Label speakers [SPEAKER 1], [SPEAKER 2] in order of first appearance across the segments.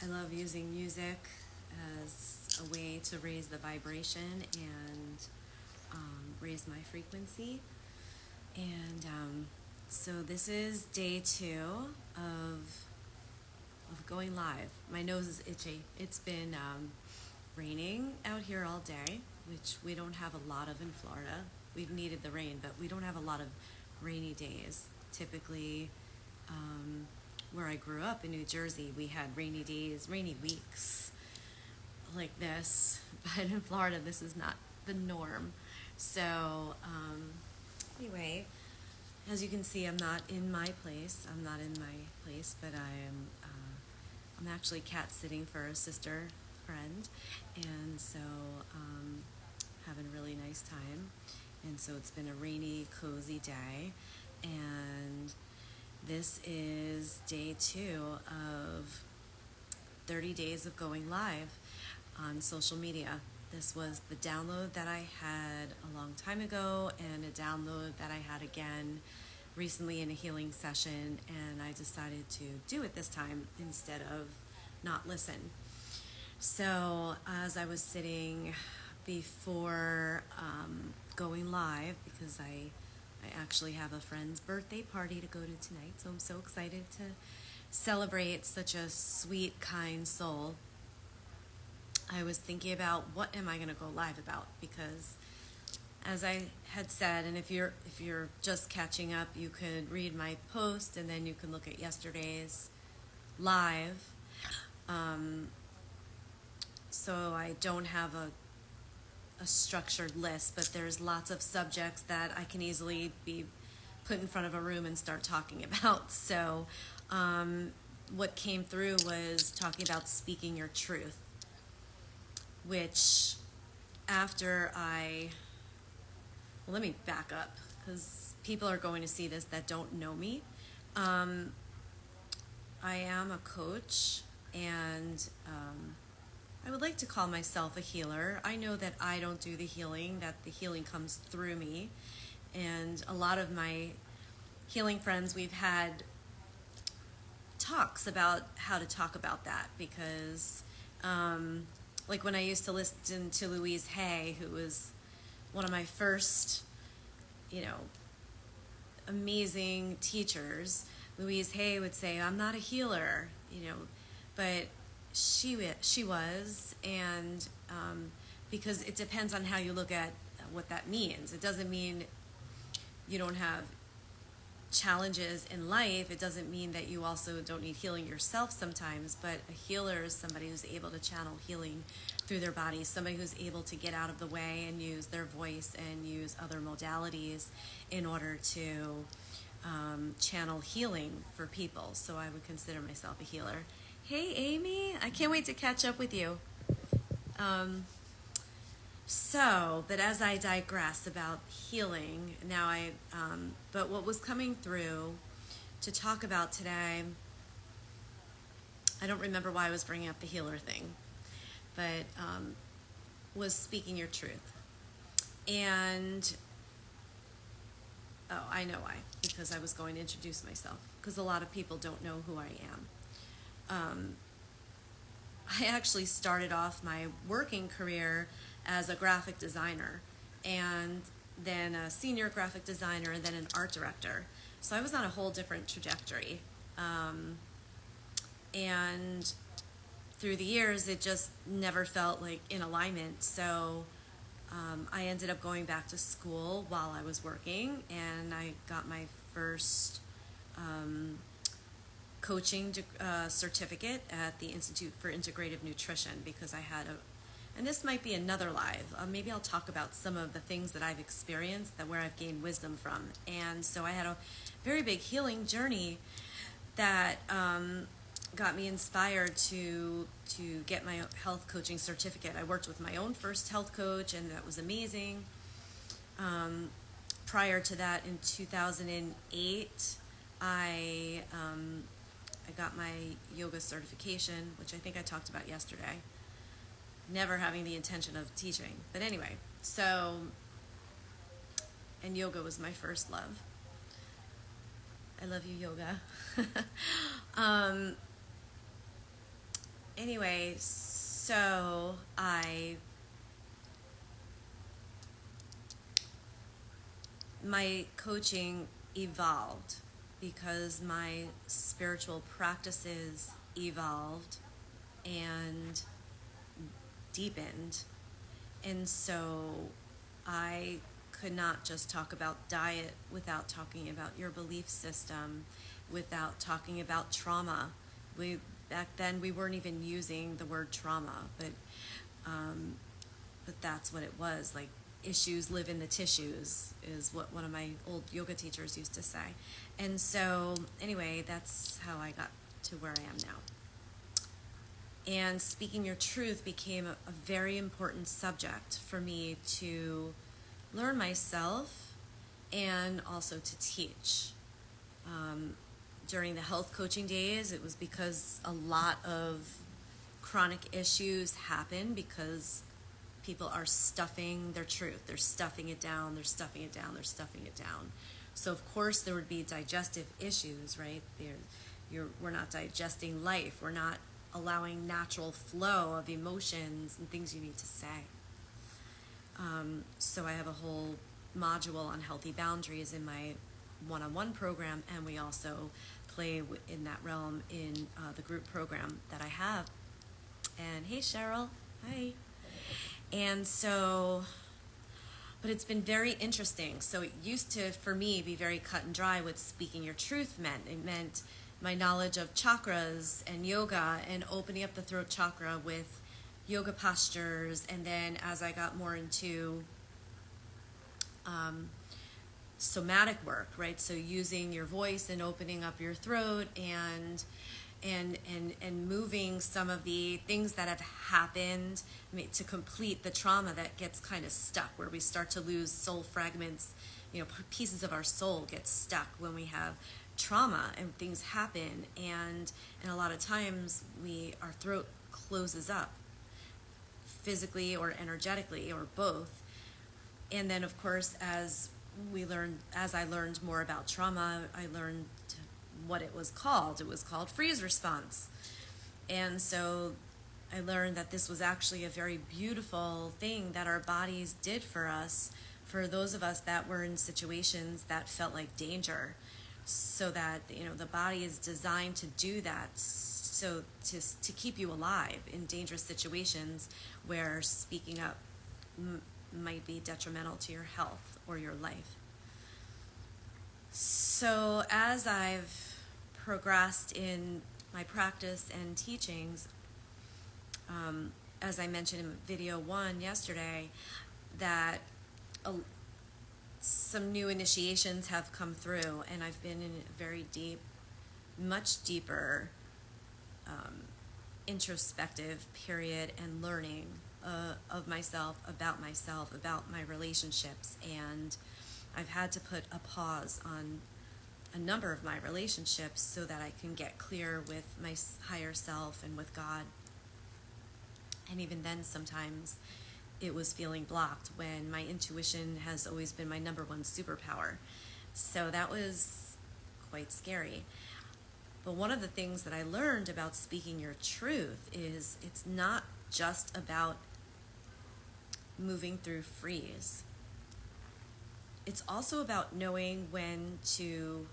[SPEAKER 1] I love using music as a way to raise the vibration and raise my frequency. And so this is day two of going live. My nose is itchy. It's been raining out here all day, which we don't have a lot of in Florida. We've needed the rain, but we don't have a lot of rainy days. Typically, where I grew up in New Jersey, we had rainy days, rainy weeks like this. But in Florida, this is not the norm. So, anyway, as you can see, I'm not in my place. I'm not in my place, but I am. I'm actually cat sitting for a sister friend, and so having a really nice time. And so it's been a rainy, cozy day, and this is day two of 30 days of going live on social media. This was the download that I had a long time ago and a download that I had again recently in a healing session, and I decided to do it this time instead of not listen. So as I was sitting before going live, because I actually have a friend's birthday party to go to tonight, so I'm so excited to celebrate such a sweet, kind soul. I was thinking about what am I going to go live about, because as I had said, and if you're just catching up, you could read my post and then you can look at yesterday's live. So I don't have a structured list, but there's lots of subjects that I can easily be put in front of a room and start talking about. So what came through was talking about speaking your truth, which after well, let me back up because people are going to see this that don't know me. I am a coach, and I would like to call myself a healer. I know that I don't do the healing, that the healing comes through me. And a lot of my healing friends, we've had talks about how to talk about that, because like when I used to listen to Louise Hay, who was one of my first, amazing teachers. Louise Hay would say, "I'm not a healer," but she was, and because it depends on how you look at what that means. It doesn't mean you don't have challenges in life. It doesn't mean that you also don't need healing yourself sometimes, but a healer is somebody who's able to channel healing through their body, somebody who's able to get out of the way and use their voice and use other modalities in order to channel healing for people. So I would consider myself a healer. Hey, Amy, I can't wait to catch up with you. But as I digress about healing, but what was coming through to talk about today, I don't remember why I was bringing up the healer thing, but was speaking your truth. And, I know why, because I was going to introduce myself, because a lot of people don't know who I am. I actually started off my working career as a graphic designer, and then a senior graphic designer, and then an art director. So I was on a whole different trajectory. And through the years, it just never felt like in alignment. So I ended up going back to school while I was working, and I got my first coaching certificate at the Institute for Integrative Nutrition, because I had and this might be another live. Maybe I'll talk about some of the things that I've experienced, where I've gained wisdom from. And so I had a very big healing journey that got me inspired to get my health coaching certificate. I worked with my own first health coach, and that was amazing. Prior to that, in 2008, I got my yoga certification, which I think I talked about yesterday. Never having the intention of teaching. But anyway, and yoga was my first love. I love you, yoga. anyway, so my coaching evolved because my spiritual practices evolved and deepened. And so I could not just talk about diet without talking about your belief system, without talking about trauma. Back then we weren't even using the word trauma, but that's what it was. Like, issues live in the tissues is what one of my old yoga teachers used to say. And so anyway, that's how I got to where I am now. And speaking your truth became a very important subject for me to learn myself and also to teach. During the health coaching days, it was because a lot of chronic issues happen because people are stuffing their truth. They're stuffing it down, they're stuffing it down, they're stuffing it down. So of course there would be digestive issues, right? We're not digesting life. We're not allowing natural flow of emotions and things you need to say. So I have a whole module on healthy boundaries in my one-on-one program, and we also play in that realm in the group program that I have. And hey, Cheryl, hi. And so, but it's been very interesting. So it used to, for me, be very cut and dry what speaking your truth meant. It meant my knowledge of chakras and yoga and opening up the throat chakra with yoga postures. And then as I got more into somatic work, right? So using your voice and opening up your throat and moving some of the things that have happened to complete the trauma that gets kind of stuck, where we start to lose soul fragments, pieces of our soul get stuck when we have trauma and things happen, and a lot of times our throat closes up physically or energetically or both. And then of course as I learned more about trauma, I learned what it was called. It was called freeze response. And so I learned that this was actually a very beautiful thing that our bodies did for us, for those of us that were in situations that felt like danger. So that, the body is designed to do that, so to keep you alive in dangerous situations where speaking up might be detrimental to your health or your life. So as I've progressed in my practice and teachings, as I mentioned in video 1 yesterday, that some new initiations have come through, and I've been in a very deep, much deeper introspective period and learning of myself, about my relationships. And I've had to put a pause on a number of my relationships so that I can get clear with my higher self and with God. And even then, sometimes it was feeling blocked when my intuition has always been my number one superpower. So that was quite scary. But one of the things that I learned about speaking your truth is it's not just about moving through freeze. It's also about knowing when to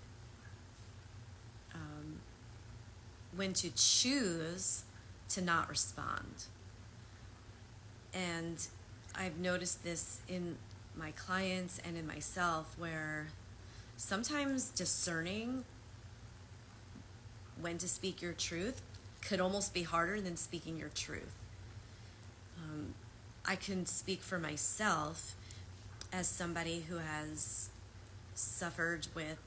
[SPEAKER 1] choose to not respond. And I've noticed this in my clients and in myself, where sometimes discerning when to speak your truth could almost be harder than speaking your truth. I can speak for myself as somebody who has suffered with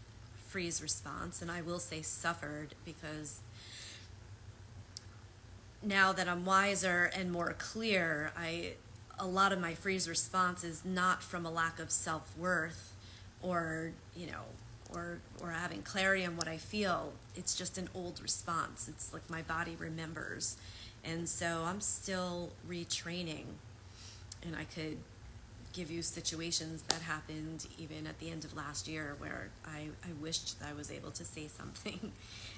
[SPEAKER 1] freeze response, and I will say suffered because now that I'm wiser and more clear, a lot of my freeze response is not from a lack of self-worth or having clarity on what I feel. It's just an old response. It's like my body remembers. And so I'm still retraining. And I could give you situations that happened even at the end of last year where I wished I was able to say something.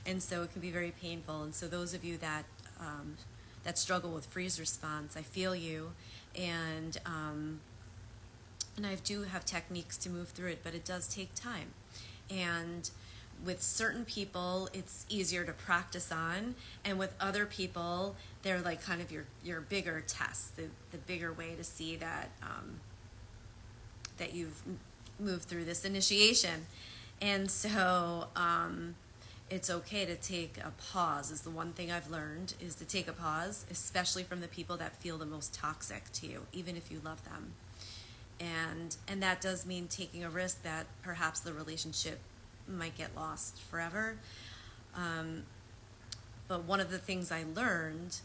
[SPEAKER 1] And so it can be very painful. And so those of you that that struggle with freeze response. I feel you, and I do have techniques to move through it, but it does take time. And with certain people, it's easier to practice on, and with other people, they're like kind of your bigger tests, the bigger way to see that that you've moved through this initiation. And so it's okay to take a pause. Is the one thing I've learned, is to take a pause, especially from the people that feel the most toxic to you, even if you love them. And that does mean taking a risk that perhaps the relationship might get lost forever. But one of the things I learned,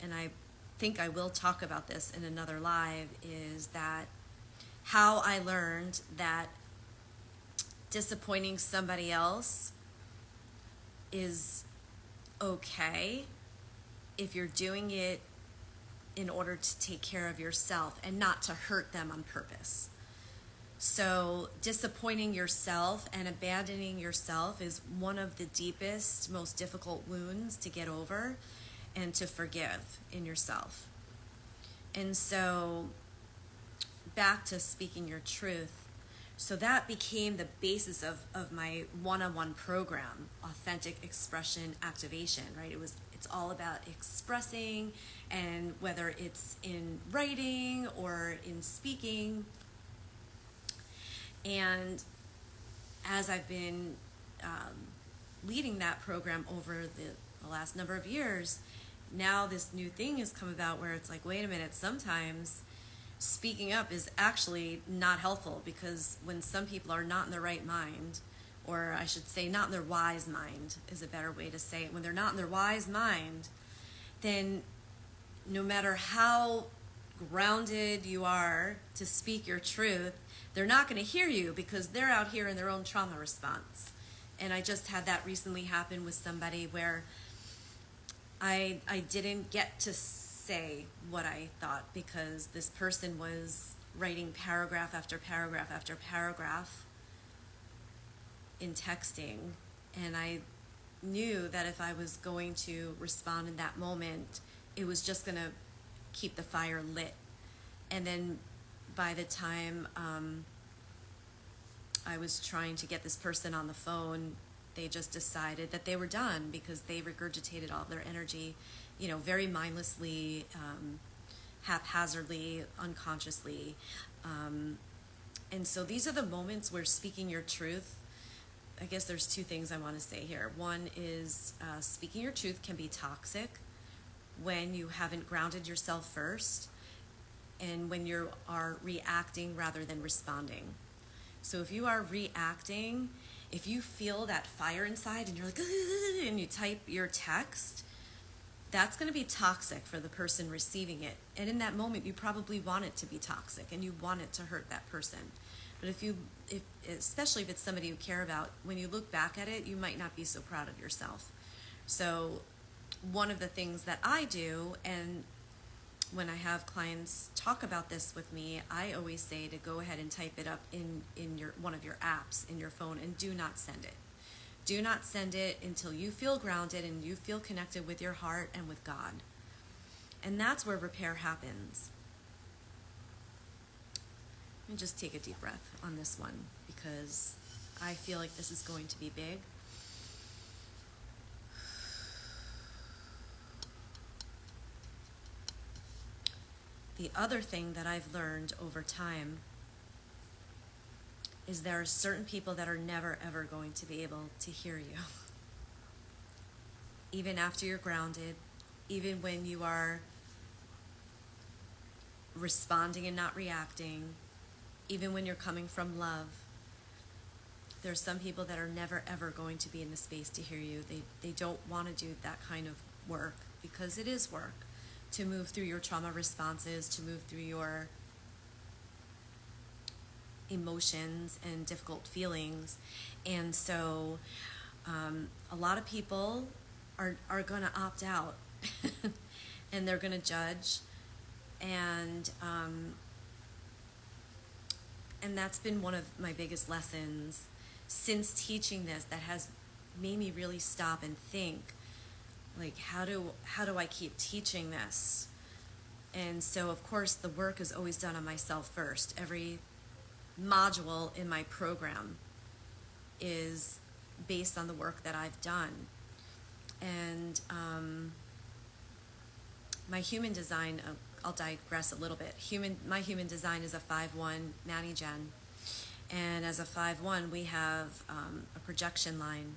[SPEAKER 1] and I think I will talk about this in another live, is that how I learned that disappointing somebody else is okay if you're doing it in order to take care of yourself and not to hurt them on purpose. So disappointing yourself and abandoning yourself is one of the deepest, most difficult wounds to get over and to forgive in yourself. And so back to speaking your truth. So that became the basis of my one-on-one program, Authentic Expression Activation, right? It's all about expressing, and whether it's in writing or in speaking. And as I've been leading that program over the last number of years, now this new thing has come about where it's like, wait a minute, sometimes speaking up is actually not helpful, because when some people are not in their right mind, or I should say not in their wise mind is a better way to say it, when they're not in their wise mind, then no matter how grounded you are to speak your truth, they're not going to hear you because they're out here in their own trauma response. And I just had that recently happen with somebody where I didn't get to say what I thought, because this person was writing paragraph after paragraph after paragraph in texting, and I knew that if I was going to respond in that moment, it was just going to keep the fire lit. And then by the time I was trying to get this person on the phone, they just decided that they were done, because they regurgitated all their energy, very mindlessly, haphazardly, unconsciously. And so these are the moments where speaking your truth, I guess there's two things I want to say here. One is speaking your truth can be toxic when you haven't grounded yourself first, and when you are reacting rather than responding. So if you are reacting, if you feel that fire inside and you're like, and you type your text, that's going to be toxic for the person receiving it. And in that moment, you probably want it to be toxic and you want it to hurt that person. But especially if it's somebody you care about, when you look back at it, you might not be so proud of yourself. So one of the things that I do, and when I have clients talk about this with me, I always say to go ahead and type it up in one of your apps in your phone, and do not send it. Do not send it until you feel grounded and you feel connected with your heart and with God. And that's where repair happens. Let me just take a deep breath on this one, because I feel like this is going to be big. The other thing that I've learned over time is there are certain people that are never ever going to be able to hear you. Even after you're grounded, even when you are responding and not reacting, even when you're coming from love, there are some people that are never ever going to be in the space to hear you. They don't want to do that kind of work, because it is work to move through your trauma responses, to move through your emotions and difficult feelings. And so a lot of people are going to opt out and they're going to judge, and that's been one of my biggest lessons since teaching this, that has made me really stop and think, Like, how do I keep teaching this? And so, of course, the work is always done on myself first. Every module in my program is based on the work that I've done. And my human design, I'll digress a little bit. My human design is a 5-1 Manny Gen. And as a 5-1, we have a projection line,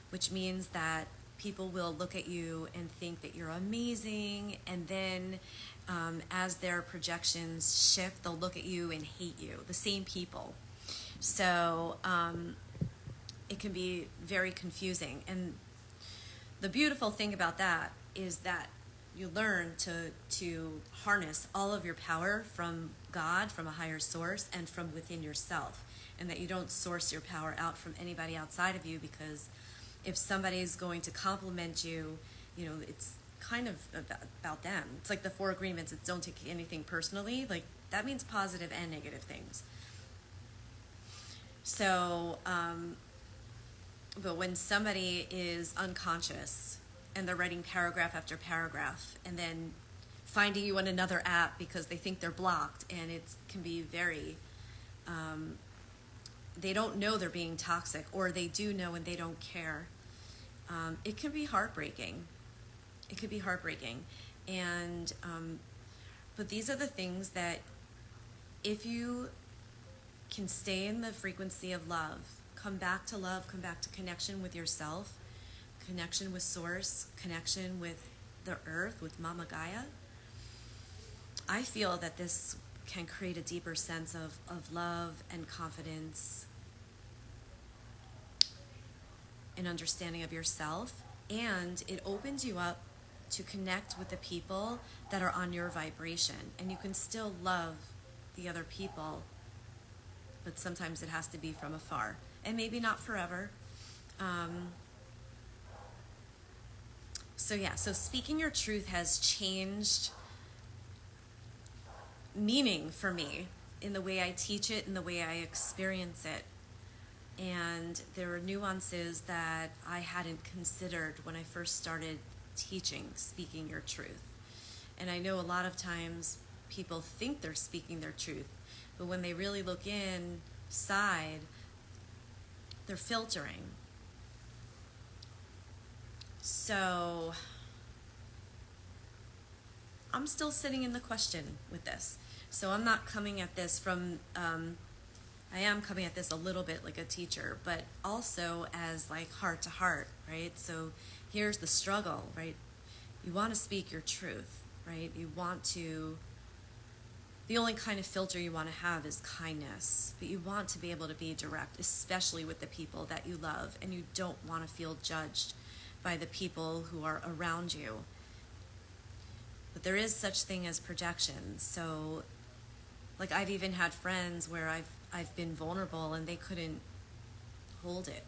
[SPEAKER 1] which means that people will look at you and think that you're amazing, and then as their projections shift, they'll look at you and hate you, the same people. So it can be very confusing. And the beautiful thing about that is that you learn to harness all of your power from God, from a higher source, and from within yourself, and that you don't source your power out from anybody outside of you, because if somebody's going to compliment you, it's kind of about them. It's like the 4 agreements. It's don't take anything personally. Like, that means positive and negative things. So, but when somebody is unconscious and they're writing paragraph after paragraph and then finding you on another app because they think they're blocked, and it can be very, they don't know they're being toxic, or they do know and they don't care. It can be heartbreaking. It could be heartbreaking. And, but these are the things that if you can stay in the frequency of love, come back to connection with yourself, connection with source, connection with the earth, with Mama Gaia, I feel that this can create a deeper sense of love and confidence and understanding of yourself, and it opens you up to connect with the people that are on your vibration. And you can still love the other people, but sometimes it has to be from afar, and maybe not forever. So speaking your truth has changed meaning for me in the way I teach it and the way I experience it. And there are nuances that I hadn't considered when I first started teaching speaking your truth. And I know a lot of times people think they're speaking their truth, but when they really look inside, they're filtering. So I'm still sitting in the question with this. So I'm not coming at this from, I am coming at this a little bit like a teacher, but also as like heart to heart, right? So here's the struggle, right? You want to speak your truth, right? You want to, the only kind of filter you want to have is kindness, but you want to be able to be direct, especially with the people that you love, and you don't want to feel judged by the people who are around you. But there is such thing as projection. So like I've even had friends where I've been vulnerable and they couldn't hold it,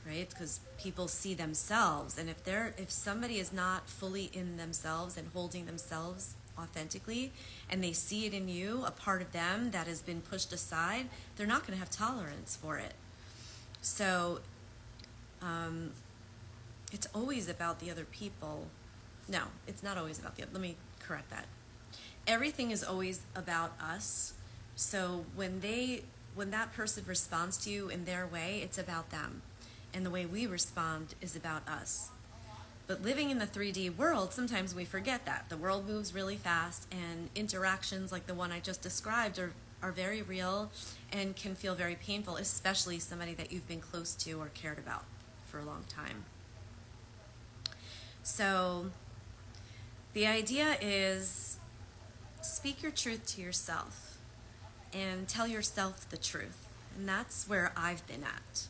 [SPEAKER 1] right? Because people see themselves, and if somebody is not fully in themselves and holding themselves authentically, and they see it in you, a part of them that has been pushed aside, they're not going to have tolerance for it. So it's always about the other people. No, it's not always about the other. Let me correct that. Everything is always about us. So when that person responds to you in their way, it's about them. And the way we respond is about us. But living in the 3D world, sometimes we forget that. The world moves really fast, and interactions like the one I just described are very real and can feel very painful, especially somebody that you've been close to or cared about for a long time. So the idea is speak your truth to yourself and tell yourself the truth. And that's where I've been at.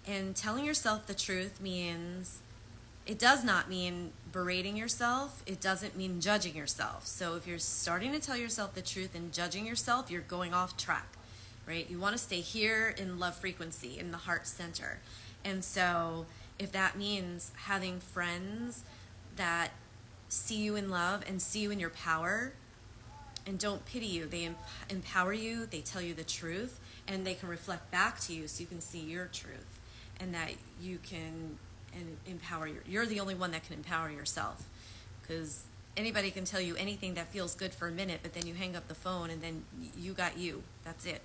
[SPEAKER 1] And telling yourself the truth means, it does not mean berating yourself. It doesn't mean judging yourself. So if you're starting to tell yourself the truth and judging yourself, you're going off track, right? You want to stay here in love frequency, in the heart center. And so if that means having friends that see you in love and see you in your power and don't pity you, they empower you, they tell you the truth, and they can reflect back to you so you can see your truth, and that you can and empower you're the only one that can empower yourself, because anybody can tell you anything that feels good for a minute, but then you hang up the phone and then you got you. That's it.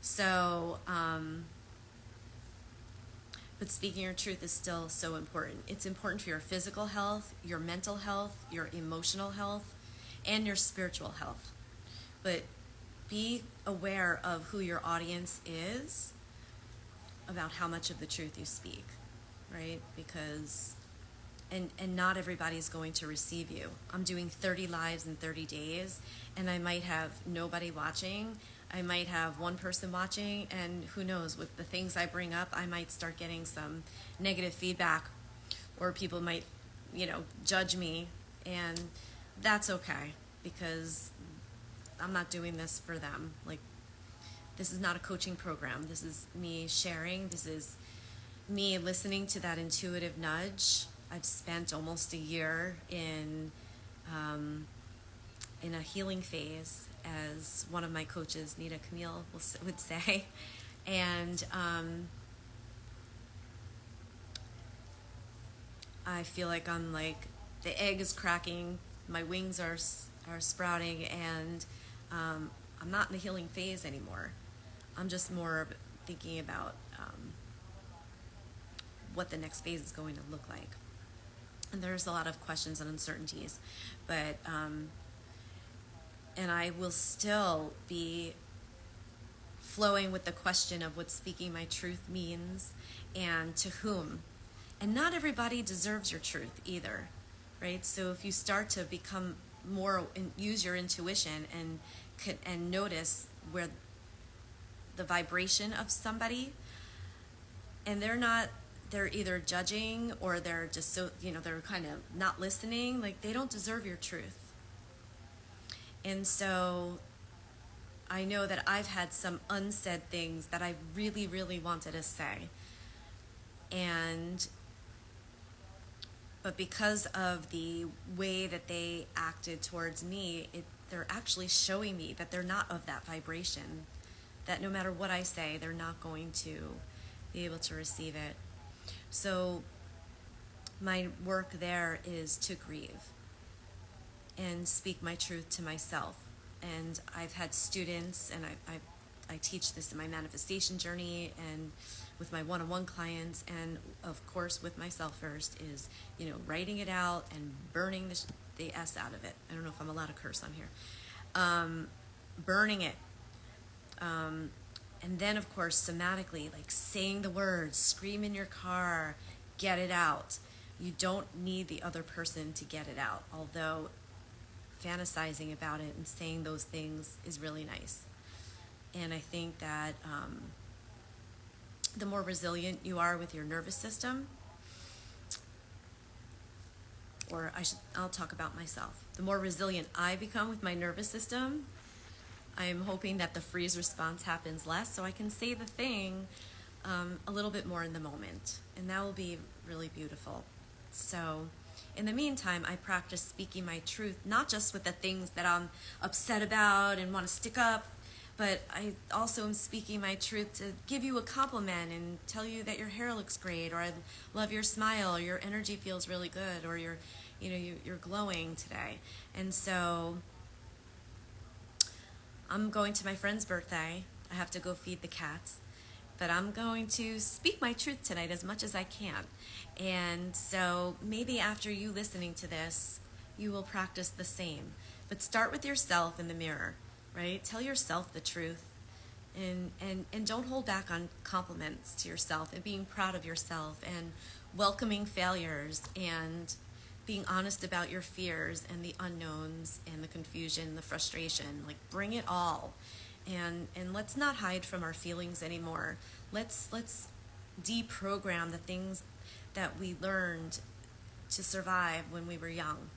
[SPEAKER 1] So, but speaking your truth is still so important. It's important for your physical health, your mental health, your emotional health, and your spiritual health. But be aware of who your audience is, about how much of the truth you speak, right? Because, and not everybody's going to receive you. I'm doing 30 lives in 30 days, and I might have nobody watching. I might have one person watching, and who knows, with the things I bring up, I might start getting some negative feedback, or people might, judge me, and that's okay, because I'm not doing this for them. Like, this is not a coaching program. This is me sharing. This is me listening to that intuitive nudge. I've spent almost a year in a healing phase, as one of my coaches, Nita Camille, would say. And I feel like I'm like, the egg is cracking, my wings are sprouting, and I'm not in the healing phase anymore. I'm just more thinking about what the next phase is going to look like. And there's a lot of questions and uncertainties, but and I will still be flowing with the question of what speaking my truth means and to whom. And not everybody deserves your truth either, right? So if you start to become more, use your intuition and notice where the vibration of somebody, and they're either judging, or they're just so, they're kind of not listening, like they don't deserve your truth. And so I know that I've had some unsaid things that I really, really wanted to say. But because of the way that they acted towards me, they're actually showing me that they're not of that vibration, that no matter what I say, they're not going to be able to receive it. So my work there is to grieve and speak my truth to myself. And I've had students, and I teach this in my manifestation journey and with my one-on-one clients, and of course with myself first, is writing it out and burning the S out of it. I don't know if I'm allowed to curse on here. Burning it. And then, of course, somatically, like saying the words, scream in your car, get it out. You don't need the other person to get it out, although fantasizing about it and saying those things is really nice. And I think that the more resilient you are with your nervous system, I'll talk about myself. The more resilient I become with my nervous system, I'm hoping that the freeze response happens less, so I can say the thing a little bit more in the moment, and that will be really beautiful. So in the meantime, I practice speaking my truth, not just with the things that I'm upset about and want to stick up, but I also am speaking my truth to give you a compliment and tell you that your hair looks great, or I love your smile, or your energy feels really good, or you're glowing today. And so I'm going to my friend's birthday. I have to go feed the cats, but I'm going to speak my truth tonight as much as I can. And so maybe after you listening to this, you will practice the same. But start with yourself in the mirror, right? Tell yourself the truth, and don't hold back on compliments to yourself, and being proud of yourself, and welcoming failures, and being honest about your fears and the unknowns and the confusion, the frustration. Like, bring it all, and let's not hide from our feelings anymore. Let's deprogram the things that we learned to survive when we were young.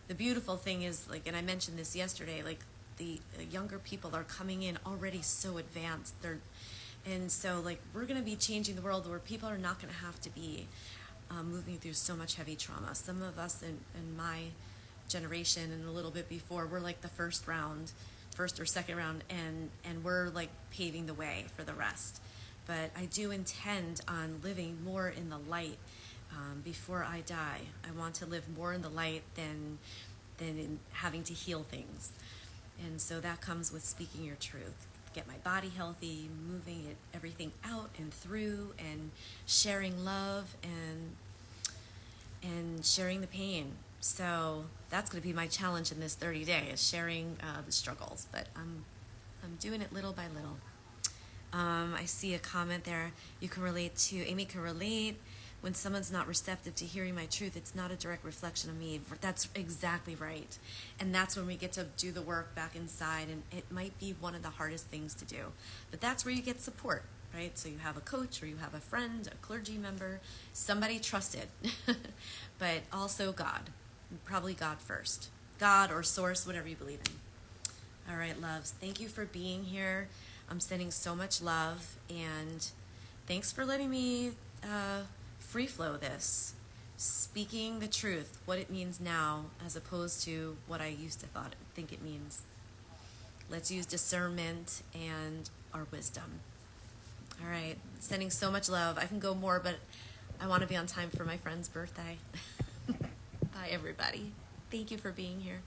[SPEAKER 1] The beautiful thing is, like, and I mentioned this yesterday, like, the younger people are coming in already so advanced. And so, like, we're going to be changing the world where people are not going to have to be moving through so much heavy trauma. Some of us in my generation and a little bit before, we're like the first or second round, and we're like paving the way for the rest. But I do intend on living more in the light, before I die. I want to live more in the light than in having to heal things. And so that comes with speaking your truth. Get my body healthy, moving everything out and through, and sharing love and sharing the pain. So that's going to be my challenge in this 30 days, sharing the struggles. But I'm doing it little by little. I see a comment there. You can relate to, Amy can relate. When someone's not receptive to hearing my truth, it's not a direct reflection of me. That's exactly right. And that's when we get to do the work back inside, and it might be one of the hardest things to do. But that's where you get support, right? So you have a coach, or you have a friend, a clergy member, somebody trusted, but also God. Probably God first. God or source, whatever you believe in. All right, loves, thank you for being here. I'm sending so much love, and thanks for letting me free flow this, speaking the truth, what it means now, as opposed to what I used to think it means. Let's use discernment and our wisdom. All right, sending so much love. I can go more, but I want to be on time for my friend's birthday. Bye, everybody. Thank you for being here.